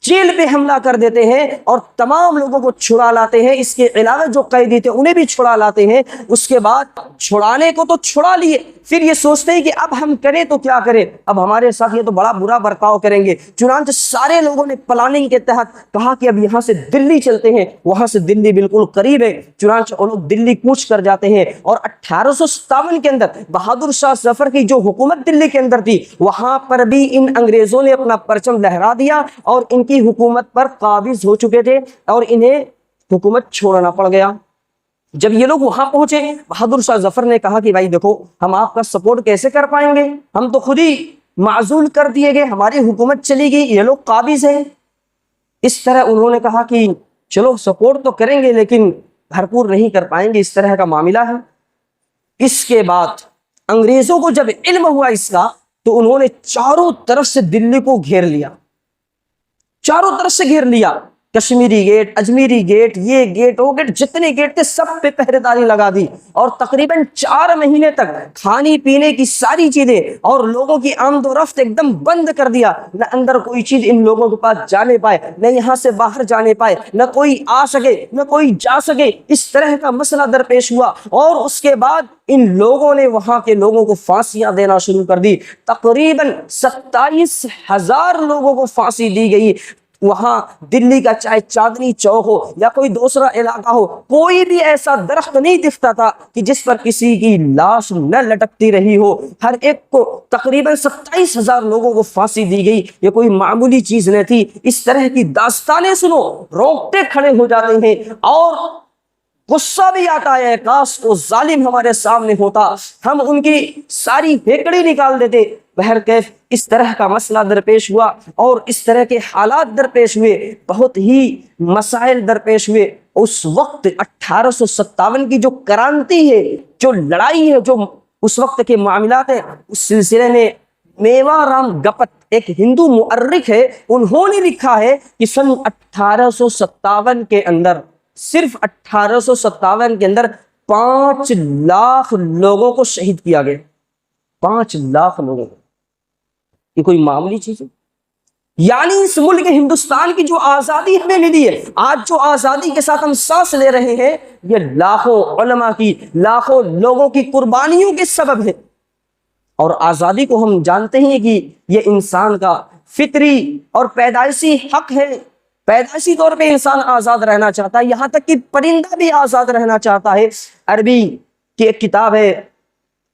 جیل پہ حملہ کر دیتے ہیں اور تمام لوگوں کو چھڑا لاتے ہیں۔ اس کے علاوہ جو قیدی تھے انہیں بھی چھڑا لاتے ہیں۔ اس کے بعد چھڑانے کو تو چھڑا لیے، پھر یہ سوچتے ہیں کہ اب ہم کریں تو کیا کریں، اب ہمارے ساتھ یہ تو بڑا برا برتاؤ کریں گے۔ چنانچہ سارے لوگوں نے پلاننگ کے تحت کہا کہ اب یہاں سے دلی چلتے ہیں، وہاں سے دلی بالکل قریب ہے۔ چنانچہ وہ لوگ دلی کوچ کر جاتے ہیں، اور 1857 کے اندر بہادر شاہ ظفر کی جو حکومت دلی کے اندر تھی وہاں پر بھی ان انگریزوں نے اپنا پرچم لہرا دیا اور ان کی حکومت پر قابض ہو چکے تھے اور انہیں حکومت چھوڑنا پڑ گیا۔ جب یہ لوگ وہاں پہنچے بہادر شاہ ظفر نے کہا کہ بھائی دیکھو ہم آپ کا سپورٹ کیسے کر پائیں گے، ہم تو خود ہی معزول کر دیے گئے، ہماری حکومت چلی گئی، یہ لوگ قابض ہیں۔ اس طرح انہوں نے کہا کہ چلو سپورٹ تو کریں گے لیکن بھرپور نہیں کر پائیں گے، اس طرح کا معاملہ ہے۔ اس کے بعد انگریزوں کو جب علم ہوا اس کا تو انہوں نے چاروں طرف سے دلی کو گھیر لیا، چاروں طرف سے گھیر لیا۔ کشمیری گیٹ، اجمیری گیٹ، یہ گیٹ وہ گیٹ، جتنے گیٹ تھے سب پہ پہرے داری لگا دی، اور تقریباً 4 مہینے تک کھانے پینے کی ساری چیزیں اور لوگوں کی آمد و رفت ایک دم بند کر دیا۔ نہ اندر کوئی چیز ان لوگوں کے پاس جانے پائے، نہ یہاں سے باہر جانے پائے، نہ کوئی آ سکے نہ کوئی جا سکے۔ اس طرح کا مسئلہ درپیش ہوا، اور اس کے بعد ان لوگوں نے وہاں کے لوگوں کو پھانسیاں دینا شروع کر دی۔ تقریباً 27,000 لوگوں کو پھانسی دی گئی۔ وہاں دلی کا چاہے چاندنی چوک ہو یا کوئی دوسرا علاقہ ہو، کوئی بھی ایسا درخت نہیں دکھتا تھا کہ جس پر کسی کی لاش نہ لٹکتی رہی ہو۔ ہر ایک کو تقریباً 27,000 لوگوں کو پھانسی دی گئی۔ یہ کوئی معمولی چیز نہیں تھی۔ اس طرح کی داستانیں سنو، رونگٹے کھڑے ہو جاتے ہیں اور غصہ بھی آتا ہے، کاش وہ ظالم ہمارے سامنے ہوتا، ہم ان کی ساری ہیکڑی نکال دیتے۔ بہرکیف اس طرح کا مسئلہ درپیش ہوا اور اس طرح کے حالات درپیش ہوئے، بہت ہی مسائل درپیش ہوئے۔ اس وقت 1857 کی جو کرانتی ہے، جو لڑائی ہے، جو اس وقت کے معاملات ہیں، اس سلسلے میں میوا رام گپت ایک ہندو مؤرخ ہے، انہوں نے لکھا ہے کہ سن 1857 کے اندر، صرف 1857 کے اندر 5 لاکھ لوگوں کو شہید کیا گیا۔ 5 لاکھ لوگوں کو، یہ کوئی معمولی چیز ہے؟ یعنی اس ملک ہندوستان کی جو آزادی ہمیں ملی ہے، آج جو آزادی کے ساتھ ہم سانس لے رہے ہیں، یہ لاکھوں علماء کی، لاکھوں لوگوں کی قربانیوں کے سبب ہے۔ اور آزادی کو ہم جانتے ہیں کہ یہ انسان کا فطری اور پیدائشی حق ہے۔ پیدائشی طور پہ انسان آزاد رہنا چاہتا ہے، یہاں تک کہ پرندہ بھی آزاد رہنا چاہتا ہے۔ عربی کی ایک کتاب ہے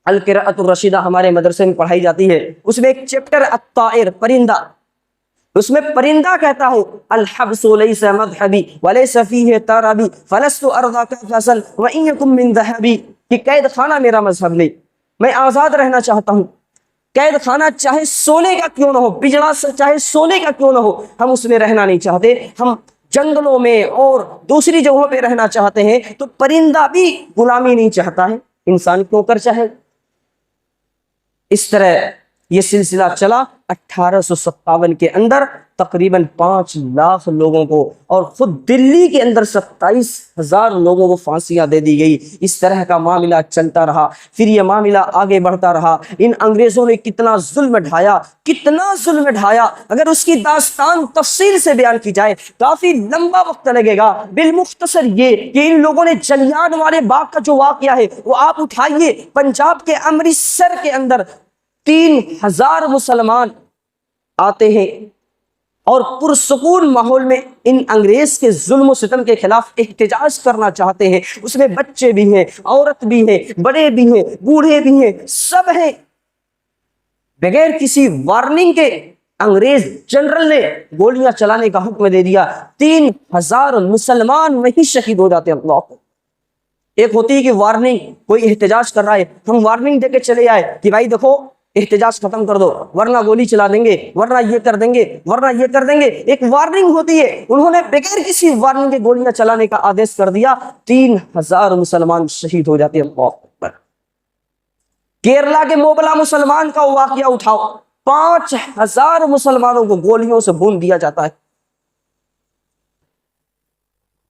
القراءۃ الرشیدہ، ہمارے مدرسے میں پڑھائی جاتی ہے، اس میں ایک چیپٹر الطائر، پرندہ، اس میں پرندہ کہتا ہے الحبس لیس مذہبی ولیس فیہ ترابی فلست ارضاک فصل وان یکن من ذہبی، کہ قید خانہ میرا مذہب نہیں، میں آزاد رہنا چاہتا ہوں۔ قید خانہ چاہے سونے کا کیوں نہ ہو، پجڑا چاہے سونے کا کیوں نہ ہو، ہم اس میں رہنا نہیں چاہتے، ہم جنگلوں میں اور دوسری جگہوں پہ رہنا چاہتے ہیں۔ تو پرندہ بھی غلامی نہیں چاہتا ہے، انسان کیوں کر چاہے؟ اس طرح یہ سلسلہ چلا۔ 1857 کے اندر تقریباً 5 لاکھ لوگوں کو، اور خود دلی کے اندر 27,000 لوگوں کو پھانسیاں دے دی گئی۔ اس طرح کا معاملہ چلتا رہا، پھر یہ معاملہ آگے بڑھتا رہا۔ ان انگریزوں نے کتنا ظلم ڈھایا، کتنا ظلم ڈھایا، اگر اس کی داستان تفصیل سے بیان کی جائے کافی لمبا وقت لگے گا۔ بالمختصر یہ کہ ان لوگوں نے جلیان والے باغ کا جو واقعہ ہے وہ آپ اٹھائیے، پنجاب کے امرتسر کے اندر 3,000 مسلمان آتے ہیں اور پرسکون ماحول میں ان انگریز کے ظلم و ستم کے خلاف احتجاج کرنا چاہتے ہیں۔ اس میں بچے بھی ہیں، عورت بھی ہیں، بڑے بھی ہیں، بوڑھے بھی ہیں، سب ہیں۔ بغیر کسی وارننگ کے انگریز جنرل نے گولیاں چلانے کا حکم دے دیا، 3,000 مسلمان وہیں شہید ہو جاتے ہیں۔ اللہ کو ایک ہوتی ہے کہ وارننگ، کوئی احتجاج کر رہا ہے، ہم وارننگ دے کے چلے آئے کہ بھائی دیکھو احتجاج ختم کر دو ورنہ گولی چلا دیں گے، ورنہ یہ کر دیں گے، ورنہ یہ کر دیں گے، ایک وارننگ ہوتی ہے۔ انہوں نے بغیر کسی وارننگ کے گولیاں چلانے کا آدیش کر دیا، 3,000 مسلمان شہید ہو جاتے ہیں۔ اللہ اکبر۔ کیرلا کے موبلا مسلمان کا واقعہ اٹھاؤ، 5,000 مسلمانوں کو گولیوں سے بھون دیا جاتا ہے۔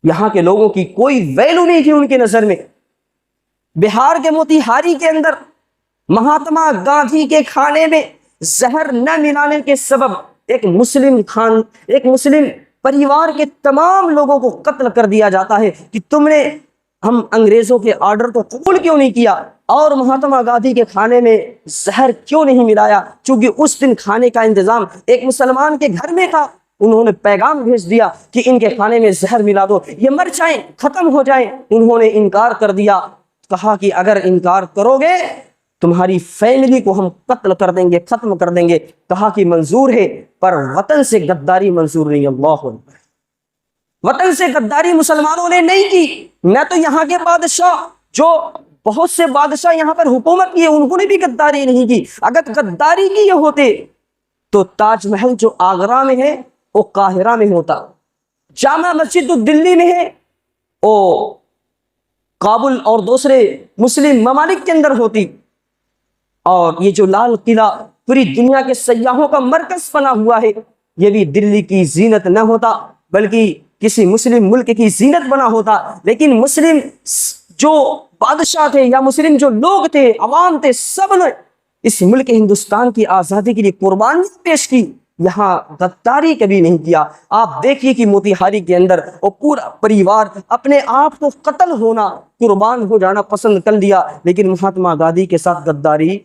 یہاں کے لوگوں کی کوئی ویلو نہیں تھی ان کی نظر میں۔ بہار کے موتیہاری کے اندر مہاتما گاندھی کے کھانے میں زہر نہ ملانے کے سبب ایک مسلم پریوار کے تمام لوگوں کو قتل کر دیا جاتا ہے کہ تم نے ہم انگریزوں کے آرڈر کو قبول کیوں نہیں کیا اور مہاتما گاندھی کے کھانے میں زہر کیوں نہیں ملایا؟ چونکہ اس دن کھانے کا انتظام ایک مسلمان کے گھر میں تھا، انہوں نے پیغام بھیج دیا کہ ان کے کھانے میں زہر ملا دو، یہ مر جائیں، ختم ہو جائیں۔ انہوں نے انکار کر دیا، کہا کہ اگر انکار کرو گے تمہاری فیملی کو ہم قتل کر دیں گے، ختم کر دیں گے۔ کہا کہ منظور ہے پر وطن سے غداری منظور نہیں۔ اللہ اکبر۔ وطن سے غداری مسلمانوں نے نہیں کی۔ نہ تو یہاں کے بادشاہ، جو بہت سے بادشاہ یہاں پر حکومت کی ہے، انہوں نے بھی غداری نہیں کی۔ اگر غداری کی یہ ہوتے تو تاج محل جو آگرہ میں ہے وہ قاہرہ میں ہوتا، جامع مسجد جو دلی میں ہے وہ کابل اور دوسرے مسلم ممالک کے اندر ہوتی، اور یہ جو لال قلعہ پوری دنیا کے سیاحوں کا مرکز بنا ہوا ہے یہ بھی دلی کی زینت نہ ہوتا بلکہ کسی مسلم ملک کی زینت بنا ہوتا۔ لیکن مسلم جو بادشاہ تھے یا مسلم جو لوگ تھے، عوام تھے، سب نے اس ملک ہندوستان کی آزادی کے لیے قربانی پیش کی، یہاں غداری کبھی نہیں کیا۔ آپ دیکھیے کہ موتیہاری کے اندر وہ پورا پریوار اپنے آپ کو قتل ہونا، قربان ہو جانا پسند کر لیا، لیکن مہاتما گاندھی کے ساتھ غداری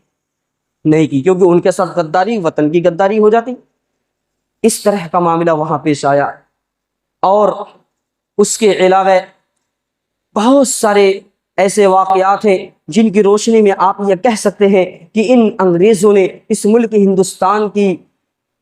نہیں کی، کیونکہ ان کے ساتھ غداری وطن کی غداری ہو جاتی۔ اس طرح کا معاملہ وہاں پیش آیا۔ اور اس کے علاوہ بہت سارے ایسے واقعات ہیں جن کی روشنی میں آپ یہ کہہ سکتے ہیں کہ ان انگریزوں نے اس ملک ہندوستان کی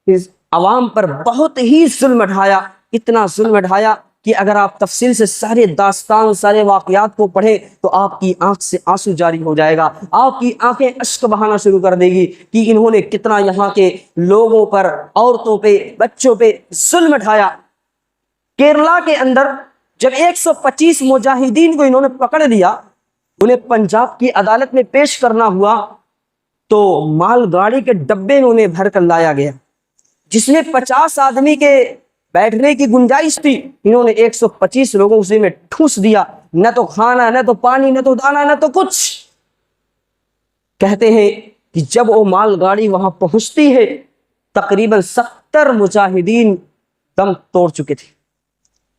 اس عوام پر بہت ہی ظلم ڈھایا، اتنا ظلم ڈھایا کہ اگر آپ تفصیل سے سارے داستان، سارے واقعات کو پڑھیں تو آپ کی آنکھ سے آنسو جاری ہو جائے گا، آپ کی آنکھیں اشک بہانا شروع کر دے گی کہ انہوں نے کتنا یہاں کے لوگوں پر، عورتوں پہ، بچوں پہ ظلم ڈھایا۔ کیرلا کے اندر جب 125 مجاہدین کو انہوں نے پکڑ لیا، انہیں پنجاب کی عدالت میں پیش کرنا ہوا، تو مال گاڑی کے ڈبے میں انہیں بھر کر لایا گیا جس میں 50 آدمی کے بیٹھنے کی گنجائش تھی، انہوں نے 125 لوگوں اسی میں ٹھوس دیا، نہ تو کھانا، نہ تو پانی، نہ تو دانا، نہ تو کچھ۔ کہتے ہیں کہ جب وہ مال گاڑی وہاں پہنچتی ہے تقریباً 70 مجاہدین دم توڑ چکے تھے،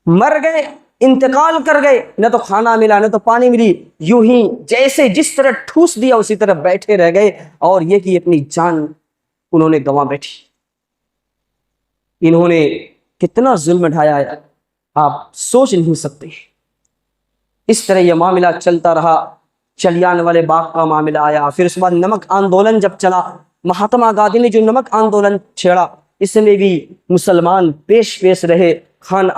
مر گئے، انتقال کر گئے، نہ تو کھانا ملا، نہ تو پانی ملی، یوں ہی جیسے جس طرح ٹھوس دیا اسی طرح بیٹھے رہ گئے، اور یہ کہ اپنی جان انہوں نے گنوا بیٹھی۔ انہوں نے کتنا ظلم ڈھایا ہے آپ سوچ نہیں سکتے۔ اس طرح یہ معاملہ چلتا رہا، چلیان والے باغ کا معاملہ آیا، پھر اس کے بعد نمک آندولن جب چلا، مہاتما گاندھی نے جو نمک آندولن چھیڑا، اس میں بھی مسلمان پیش رہے۔ خان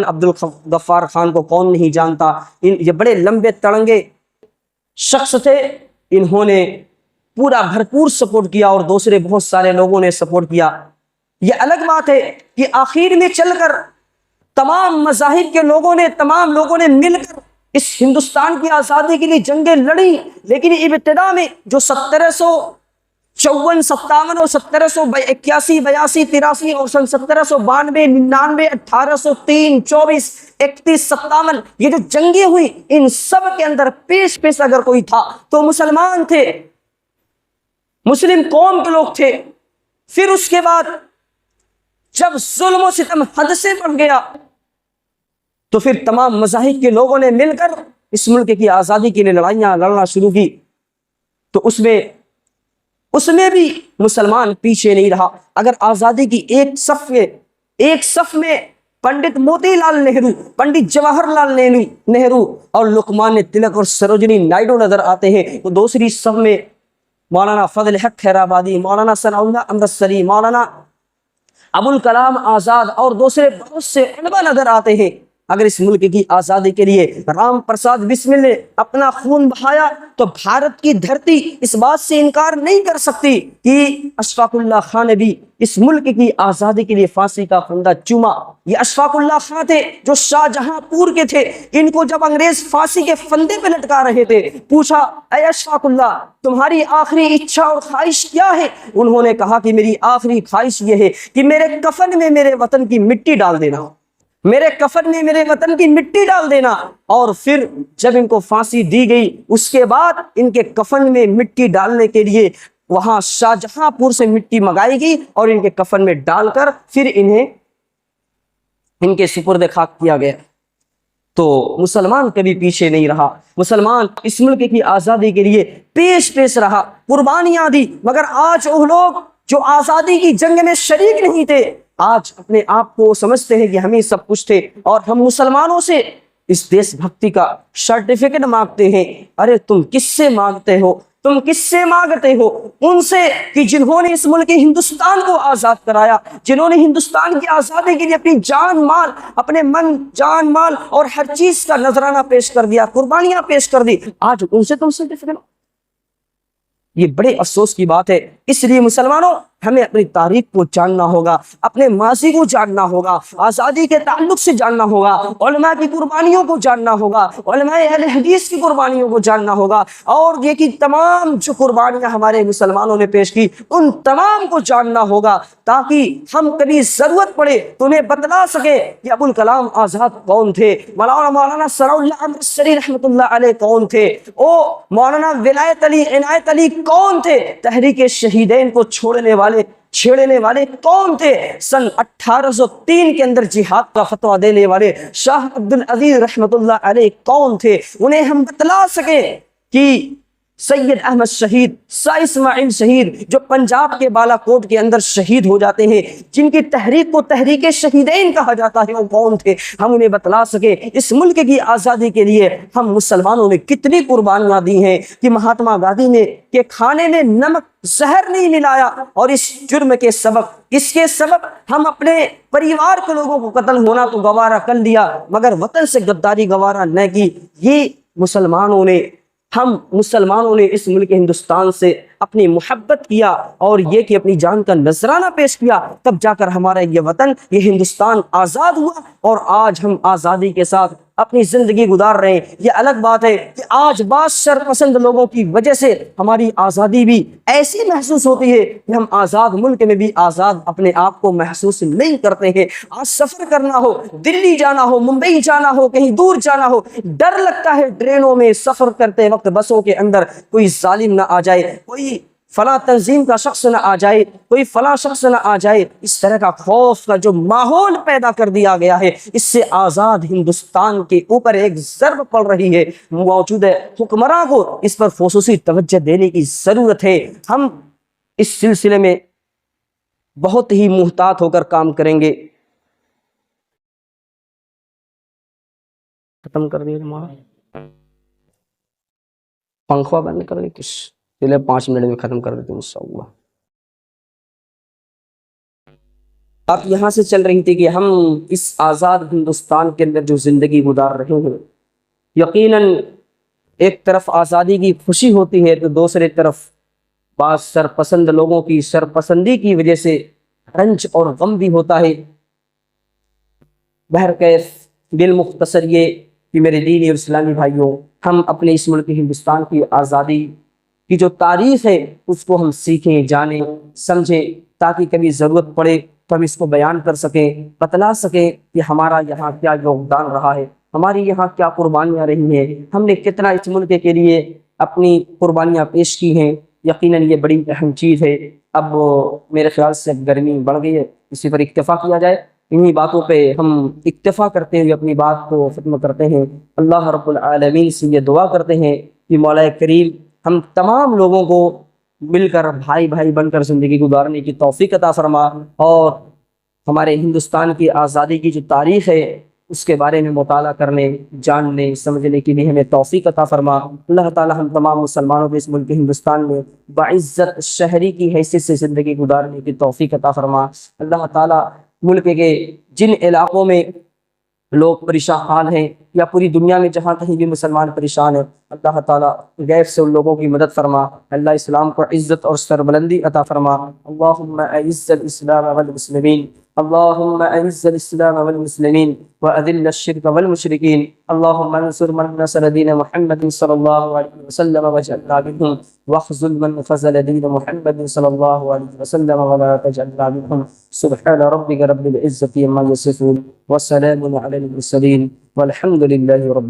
عبد الغفار خان کو کون نہیں جانتا، یہ بڑے لمبے تڑنگے شخص تھے، انہوں نے پورا بھرپور سپورٹ کیا اور دوسرے بہت سارے لوگوں نے سپورٹ کیا۔ یہ الگ بات ہے کہ آخر میں چل کر تمام مذاہب کے تمام لوگوں نے مل کر اس ہندوستان کی آزادی کے لیے جنگیں لڑی، لیکن ابتدا میں جو 1754 57 اور 1781 82 83 اور سن 1792 99 1803 24 31 57 یہ جو جنگیں ہوئی، ان سب کے اندر پیش اگر کوئی تھا تو مسلمان تھے، مسلم قوم کے لوگ تھے۔ پھر اس کے بعد جب ظلم و ستم حد سے بڑھ گیا تو پھر تمام مذاہب کے لوگوں نے مل کر اس ملک کی آزادی کے لیے لڑائیاں لڑنا شروع کی، تو اس میں بھی مسلمان پیچھے نہیں رہا۔ اگر آزادی کی ایک صف میں پنڈت موتی لال نہرو، پنڈت جواہر لال نہرو اور لقمان تلک اور سروجنی نائیڈو نظر آتے ہیں، تو دوسری صف میں مولانا فضل حق خیرآبادی، مولانا ثناء اللہ امرتسری، مولانا ابوالکلام آزاد اور دوسرے بہت سے علماء نظر آتے ہیں۔ اگر اس ملک کی آزادی کے لیے رام پرساد بسمل نے اپنا خون بہایا تو بھارت کی دھرتی اس بات سے انکار نہیں کر سکتی کہ اشفاق اللہ خان نے بھی اس ملک کی آزادی کے لیے پھانسی کا پھندا چوما۔ یہ اشفاق اللہ خان تھے جو شاہجہاں پور کے تھے، ان کو جب انگریز پھانسی کے پھندے پہ لٹکا رہے تھے، پوچھا اے اشفاق اللہ تمہاری آخری اچھا اور خواہش کیا ہے؟ انہوں نے کہا کہ میری آخری خواہش یہ ہے کہ میرے کفن میں میرے وطن کی مٹی ڈال دینا، میرے کفن میں میرے وطن کی مٹی ڈال دینا۔ اور پھر جب ان کو پھانسی دی گئی، اس کے بعد ان کے کفن میں مٹی ڈالنے کے لیے وہاں شاہجہاں پور سے مٹی منگائی گئی اور ان کے کفن میں ڈال کر پھر انہیں ان کے سپرد خاک کیا گیا۔ تو مسلمان کبھی پیچھے نہیں رہا، مسلمان اس ملک کی آزادی کے لیے پیش رہا، قربانیاں دی۔ مگر آج وہ لوگ جو آزادی کی جنگ میں شریک نہیں تھے، آج اپنے آپ کو سمجھتے ہیں کہ ہمیں سب کچھ تھے، اور ہم مسلمانوں سے اس دیش بھکتی کا سرٹیفکیٹ مانگتے ہیں۔ ارے تم کس سے مانگتے ہو؟ تم کس سے مانگتے ہو؟ ان سے کہ جنہوں نے اس ملک ہندوستان کو آزاد کرایا، جنہوں نے ہندوستان کی آزادی کے لیے اپنی جان مال، اپنے من جان مال اور ہر چیز کا نذرانہ پیش کر دیا، قربانیاں پیش کر دی، آج ان سے تم سرٹیفکیٹ۔ یہ بڑے افسوس کی بات ہے۔ اس لیے مسلمانوں ہمیں اپنی تاریخ کو جاننا ہوگا، اپنے ماضی کو جاننا ہوگا، آزادی کے تعلق سے جاننا ہوگا، علماء کی قربانیوں کو جاننا ہوگا، علماء اہل حدیث کی قربانیوں کو جاننا ہوگا، اور یہ کہ تمام جو قربانیاں ہمارے مسلمانوں نے پیش کی ان تمام کو جاننا ہوگا، تاکہ ہم کبھی ضرورت پڑے تو انہیں بتلا سکے کہ ابوالکلام آزاد کون تھے، مولانا ثناء اللہ امرتسری رحمۃ اللہ علیہ کون تھے، او مولانا ولایت علی عنایت علی کون تھے، تحریک شہیدین کو چھیڑنے والے کون تھے، سن 1803 کے اندر جہاد کا فتویٰ دینے والے شاہ عبد العزیز رحمۃ اللہ علیہ کون تھے، انہیں ہم بتلا سکیں کہ سید احمد شہید، شاہ اسماعیل شہید جو پنجاب کے بالا کوٹ کے اندر شہید ہو جاتے ہیں، جن کی تحریک کو تحریک شہیدین کہا جاتا ہے، وہ کون تھے؟ ہم انہیں بتلا سکے اس ملک کی آزادی کے لیے ہم مسلمانوں نے کتنی قربانیاں دی ہیں کہ مہاتما گاندھی نے کہ کھانے میں نمک زہر نہیں ملایا، اور اس جرم کے سبب، اس کے سبب ہم اپنے پریوار کے لوگوں کو قتل ہونا تو گوارا کر لیا مگر وطن سے غداری گوارا نہ کی۔ یہ ہم مسلمانوں نے اس ملک ہندوستان سے اپنی محبت کیا اور یہ کہ اپنی جان کا نذرانہ پیش کیا، تب جا کر ہمارا یہ وطن، یہ ہندوستان آزاد ہوا، اور آج ہم آزادی کے ساتھ اپنی زندگی گزار رہے ہیں۔ یہ الگ بات ہے کہ آج بعض شرپسند لوگوں کی وجہ سے ہماری آزادی بھی ایسی محسوس ہوتی ہے کہ ہم آزاد ملک میں بھی آزاد اپنے آپ کو محسوس نہیں کرتے ہیں۔ آج سفر کرنا ہو، دلی جانا ہو، ممبئی جانا ہو، کہیں دور جانا ہو، ڈر لگتا ہے ٹرینوں میں سفر کرتے وقت، بسوں کے اندر کوئی ظالم نہ آ جائے، کوئی فلاں تنظیم کا شخص نہ آ جائے، کوئی فلاں شخص نہ آ جائے۔ اس طرح کا خوف کا جو ماحول پیدا کر دیا گیا ہے، اس سے آزاد ہندوستان کے اوپر ایک ضرب پڑ رہی ہے۔ موجودہ حکمراں کو اس پر خصوصی توجہ دینے کی ضرورت ہے۔ ہم اس سلسلے میں بہت ہی محتاط ہو کر کام کریں گے۔ ختم کر دیا ہمارا پنکھا بند کر دیں، کچھ چلے 5 منٹ میں ختم کر دیتے ہیں انشاءاللہ۔ آپ یہاں سے چل رہی تھی کہ ہم اس آزاد ہندوستان کے اندر جو زندگی گزار رہے ہیں، یقیناً ایک طرف آزادی کی خوشی ہوتی ہے تو دوسرے طرف بعض سرپسند لوگوں کی سرپسندی کی وجہ سے رنج اور غم بھی ہوتا ہے۔ بہرکیف بالمختصر یہ کہ میرے دینی اور اسلامی بھائیوں، ہم اپنے اس ملک ہندوستان کی آزادی کی جو تاریخ ہے اس کو ہم سیکھیں، جانیں، سمجھیں، تاکہ کبھی ضرورت پڑے تو ہم اس کو بیان کر سکیں، بتلا سکیں کہ ہمارا یہاں کیا یوگدان رہا ہے، ہماری یہاں کیا قربانیاں رہی ہیں، ہم نے کتنا اس ملک کے لیے اپنی قربانیاں پیش کی ہیں۔ یقیناً یہ بڑی اہم چیز ہے۔ اب میرے خیال سے گرمی بڑھ گئی ہے، اسی پر اکتفا کیا جائے۔ انہی باتوں پہ ہم اکتفا کرتے ہوئے اپنی بات کو ختم کرتے ہیں۔ اللہ رب العالمین سے یہ دعا کرتے ہیں کہ مولا کریم ہم تمام لوگوں کو مل کر بھائی بھائی بن کر زندگی گزارنے کی توفیق عطا فرما، اور ہمارے ہندوستان کی آزادی کی جو تاریخ ہے اس کے بارے میں مطالعہ کرنے، جاننے، سمجھنے کی بھی ہمیں توفیق عطا فرما۔ اللہ تعالی ہم تمام مسلمانوں کو اس ملک ہندوستان میں باعزت شہری کی حیثیت سے زندگی گزارنے کی توفیق عطا فرما۔ اللہ تعالی ملک کے جن علاقوں میں لوگ پریشان حال ہیں یا پوری دنیا میں جہاں کہیں بھی مسلمان پریشان ہیں، اللہ تعالیٰ غیر سے ان لوگوں کی مدد فرما۔ اللہ اسلام کو عزت اور سربلندی عطا فرما۔ اللہم اعز الاسلام والمسلمین، اللہم اعز الاسلام والمسلمین واذل الشرک والمشرکین، اللہم انصر من نصر دین محمد صلی اللہ علیہ وسلم واجعلنا منہم، واخذل من خذل دین محمد صلی اللہ علیہ وسلم ولا تجعلنا منہم۔ سبحان ربک رب العزة عما یصفون وسلام علی المرسلین والحمد للہ رب